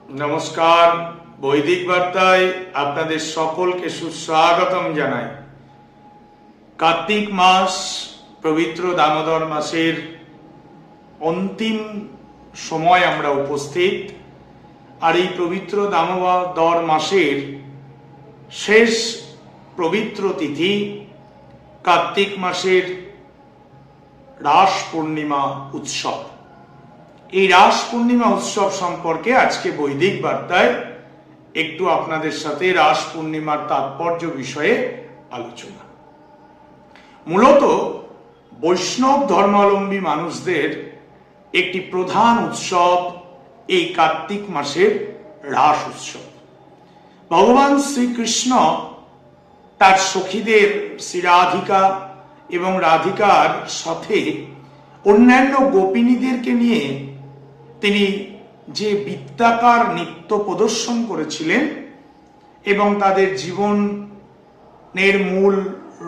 নমস্কার, বৈদিক বার্তায় আপনাদের সকলকে সুস্বাগতম জানাই। কার্তিক মাস, পবিত্র দামোদর মাসের অন্তিম সময় আমরা উপস্থিত। আর এই পবিত্র দামোদর মাসের শেষ পবিত্র তিথি কার্তিক মাসের রাস পূর্ণিমা উৎসব। এই রাস পূর্ণিমা উৎসব সম্পর্কে আজকে বৈদিক বার্তায় একটু আপনাদের সাথে রাস পূর্ণিমার তাৎপর্য বিষয়ে আলোচনা। মূলত বৈষ্ণব ধর্মাবলম্বী মানুষদের একটি প্রধান উৎসব এই কার্তিক মাসের রাস উৎসব। ভগবান শ্রীকৃষ্ণ তার সখীদের শ্রী রাধিকা এবং রাধিকার সাথে অন্যান্য গোপিনীদেরকে নিয়ে তিনি যে বৃত্তাকার নৃত্য প্রদর্শন করেছিলেন এবং তাদের জীবনের মূল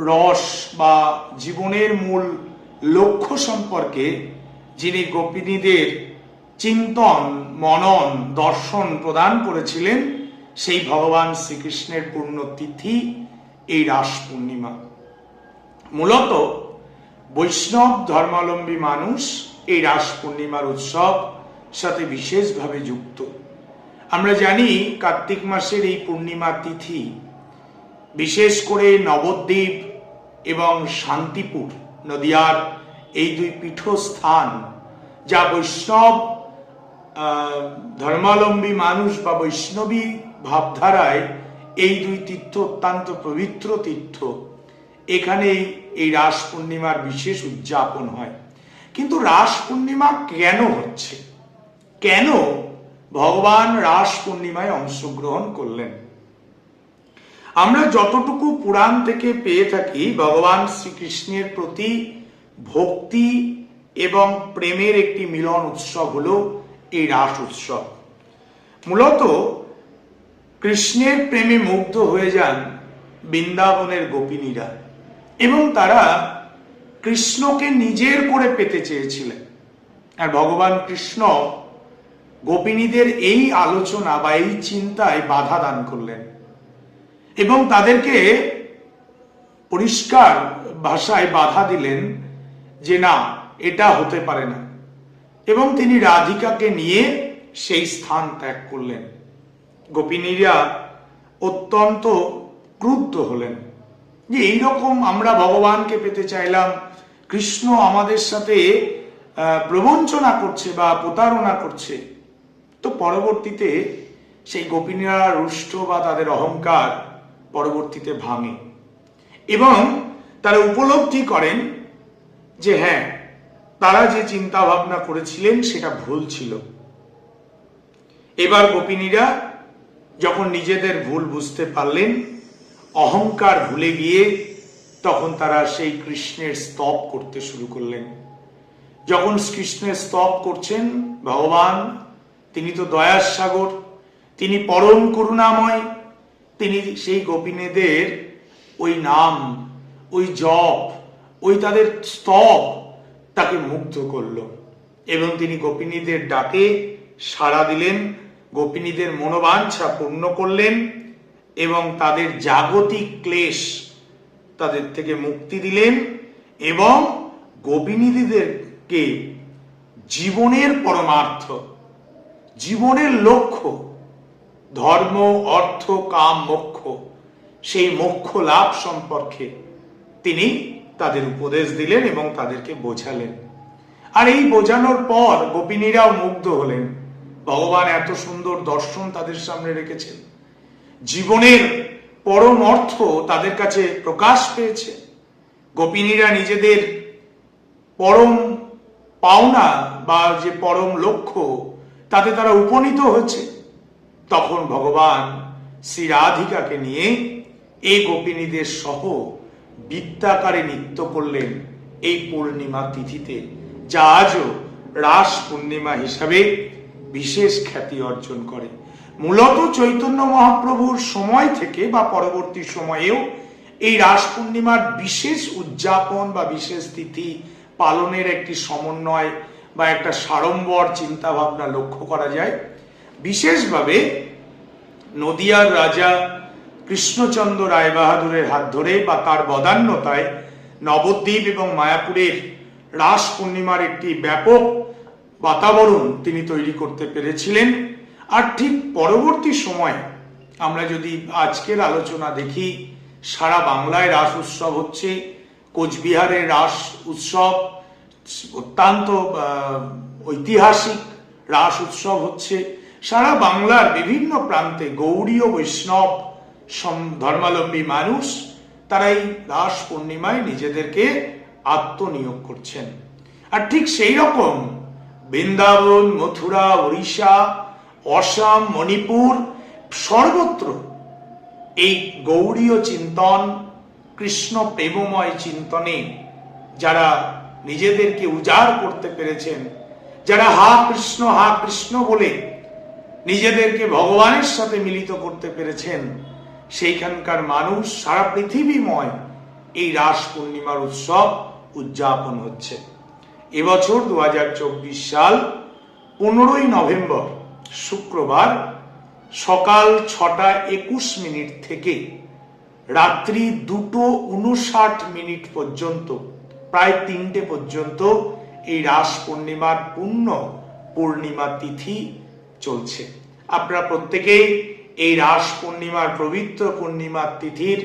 রস বা জীবনের মূল লক্ষ্য সম্পর্কে যিনি গোপিনীদের চিন্তন, মনন, দর্শন প্রদান করেছিলেন, সেই ভগবান শ্রীকৃষ্ণের পুণ্যতিথি এই রাস পূর্ণিমা। মূলত বৈষ্ণব ধর্মাবলম্বী মানুষ এই রাস পূর্ণিমার উৎসব সাথে বিশেষভাবে যুক্ত। আমরা জানি কার্তিক মাসের এই পূর্ণিমা তিথি বিশেষ করে নবদ্বীপ এবং শান্তিপুর নদিয়ার এই দুই পীঠস্থান, যা বৈষ্ণব ধর্মাবলম্বী মানুষ বা বৈষ্ণবী ভাবধারায় এই দুই তীর্থ অত্যন্ত পবিত্র তীর্থ। এখানে এই রাস পূর্ণিমার বিশেষ উদযাপন হয়। কিন্তু রাস পূর্ণিমা কেন হচ্ছে, কেন ভগবান রাস পূর্ণিমায় অংশগ্রহণ করলেন? আমরা যতটুকু পুরাণ থেকে পেয়ে থাকি, ভগবান শ্রীকৃষ্ণের প্রতি ভক্তি এবং প্রেমের একটি মিলন উৎসব হলো এই রাস উৎসব। মূলত কৃষ্ণের প্রেমে মুগ্ধ হয়ে যান বৃন্দাবনের গোপিনীরা এবং তারা কৃষ্ণকে নিজের করে পেতে চেয়েছিলেন। আর ভগবান কৃষ্ণ গোপিনীদের এই আলোচনা বা এই চিন্তায় বাধা দান করলেন এবং তাদেরকে পরিষ্কার ভাষায় বাধা দিলেন যে না, এটা হতে পারে না, এবং তিনি রাধিকাকে নিয়ে সেই স্থান ত্যাগ করলেন। গোপিনীরা অত্যন্ত ক্রুদ্ধ হলেন যে এইরকম আমরা ভগবানকে পেতে চাইলাম, কৃষ্ণ আমাদের সাথে প্রবঞ্চনা করছে বা প্রতারণা করছে। তো পরবর্তীতে সেই গোপিনীরা রুষ্ট বা তাদের অহংকার পরবর্তীতে ভাঙে এবং তারা উপলব্ধি করেন যে হ্যাঁ, তারা যে চিন্তা ভাবনা করেছিলেন সেটা ভুল ছিল। এবার গোপিনীরা যখন নিজেদের ভুল বুঝতে পারলেন, অহংকার ভুলে গিয়ে তখন তারা সেই কৃষ্ণের স্তব করতে শুরু করলেন। যখন কৃষ্ণের স্তব করছেন, ভগবান তিনি তো দয়ার সাগর, তিনি পরম করুণাময়, তিনি সেই গোপিনীদের ওই নাম, ওই জপ, ওই তাদের স্তব তাকে মুগ্ধ করল এবং তিনি গোপিনীদের ডাকে সাড়া দিলেন, গোপিনীদের মনোবাঞ্ছা পূর্ণ করলেন এবং তাদের জাগতিক ক্লেশ তাদের থেকে মুক্তি দিলেন এবং গোপিনীদেরকে জীবনের পরমার্থ, জীবনের লক্ষ্য, ধর্ম, অর্থ, কাম, মোক্ষ, সেই মোক্ষ লাভ সম্পর্কে তিনি তাদের উপদেশ দিলেন এবং তাদেরকে বোঝালেন। আর এই বোঝানোর পর গোপিনীরাও মুগ্ধ হলেন। ভগবান এত সুন্দর দর্শন তাদের সামনে রেখেছেন, জীবনের পরম অর্থ তাদের কাছে প্রকাশ পেয়েছে। গোপিনীরা নিজেদের পরম পাওনা বা যে পরম লক্ষ্য তাতে তারা উপনীত হচ্ছে। তখন ভগবান শ্রী রাধিকাকে নিয়ে এই গোপিনীদের সহ বৃত্তাকারে নৃত্য করলেন এই পূর্ণিমা তিথিতে, যা আজও রাস পূর্ণিমা হিসাবে বিশেষ খ্যাতি অর্জন করে। মূলত চৈতন্য মহাপ্রভুর সময় থেকে বা পরবর্তী সময়েও এই রাস পূর্ণিমার বিশেষ উদযাপন বা বিশেষ তিথি পালনের একটি সমন্বয় বা একটা সাড়ম্বর চিন্তা ভাবনা লক্ষ্য করা যায়। বিশেষভাবে নদিয়ার রাজা কৃষ্ণচন্দ্র রায়বাহাদুরের হাত ধরে বা তার বদান্যতায় নবদ্বীপ এবং মায়াপুরের রাস পূর্ণিমার একটি ব্যাপক বাতাবরণ তিনি তৈরি করতে পেরেছিলেন। আর ঠিক পরবর্তী সময় আমরা যদি আজকের আলোচনা দেখি, সারা বাংলায় রাস উৎসব হচ্ছে। কোচবিহারের রাস উৎসব অত্যন্ত ঐতিহাসিক রাস উৎসব হচ্ছে। সারা বাংলার বিভিন্ন প্রান্তে গৌড়ীয় বৈষ্ণব ধর্মাবলম্বী মানুষ তারা এই রাস পূর্ণিমায় নিজেদেরকে আত্মনিয়োগ করছেন। আর ঠিক সেই রকম বৃন্দাবন, মথুরা, উড়িষ্যা, অসম, মণিপুর সর্বত্র এই গৌড়ীয় চিন্তন, কৃষ্ণ প্রেমময় চিন্তনে যারা নিজেদেরকে উজাড় করতে পেরেছেন, যারা হা কৃষ্ণ বলে নিজেদেরকে ভগবানের সাথে মিলিত করতে পেরেছেন, সেইখানকার মানুষ সারা পৃথিবীময় এই রাস পূর্ণিমার উৎসব উদযাপন হচ্ছে। এবছর 2024 সাল 15ই নভেম্বর শুক্রবার সকাল 6:21 থেকে রাত্রি 2:59 পর্যন্ত, প্রায় 3টে পর্যন্ত এই রাস পূর্ণিমার পূর্ণিমা তিথি চলছে। আপনারা প্রত্যেকেই এই রাস পূর্ণিমার পবিত্র পূর্ণিমার তিথির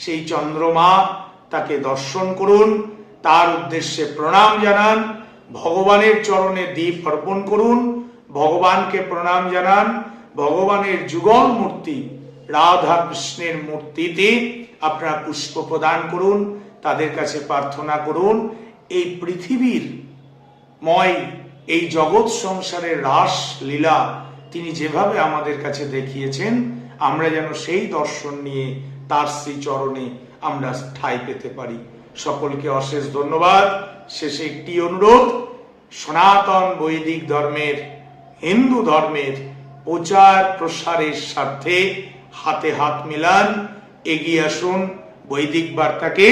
সেই চন্দ্রমা তাকে দর্শন করুন, তার উদ্দেশ্যে প্রণাম জানান, ভগবানের চরণে দীপ অর্পণ করুন, ভগবানকে প্রণাম জানান, ভগবানের যুগল মূর্তি রাধা কৃষ্ণের মূর্তিতে আপনারা পুষ্প প্রদান করুন, তাদের কাছে প্রার্থনা করুন এই পৃথিবীর ময় এই জগৎ সংসারের রাস লীলা তিনি যেভাবে আমাদের কাছে দেখিয়েছেন, আমরা যেন সেই দর্শন নিয়ে তার শ্রীচরণে আমরা ঠাঁই পেতে পারি। সকলকে অশেষ ধন্যবাদ। শেষে একটি অনুরোধ, সনাতন বৈদিক ধর্মের, হিন্দু ধর্মের প্রচার প্রসারের স্বার্থে হাতে হাত মিলান, এগিয়ে আসুন, বৈদিক বার্তাকে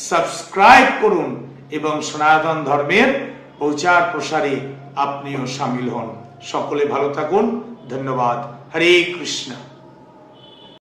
সাবস্ক্রাইব করুন এবং সনাতন ধর্মের প্রচার প্রসারে আপনিও সামিল হন। সকলে ভালো থাকুন। ধন্যবাদ। হরে কৃষ্ণ।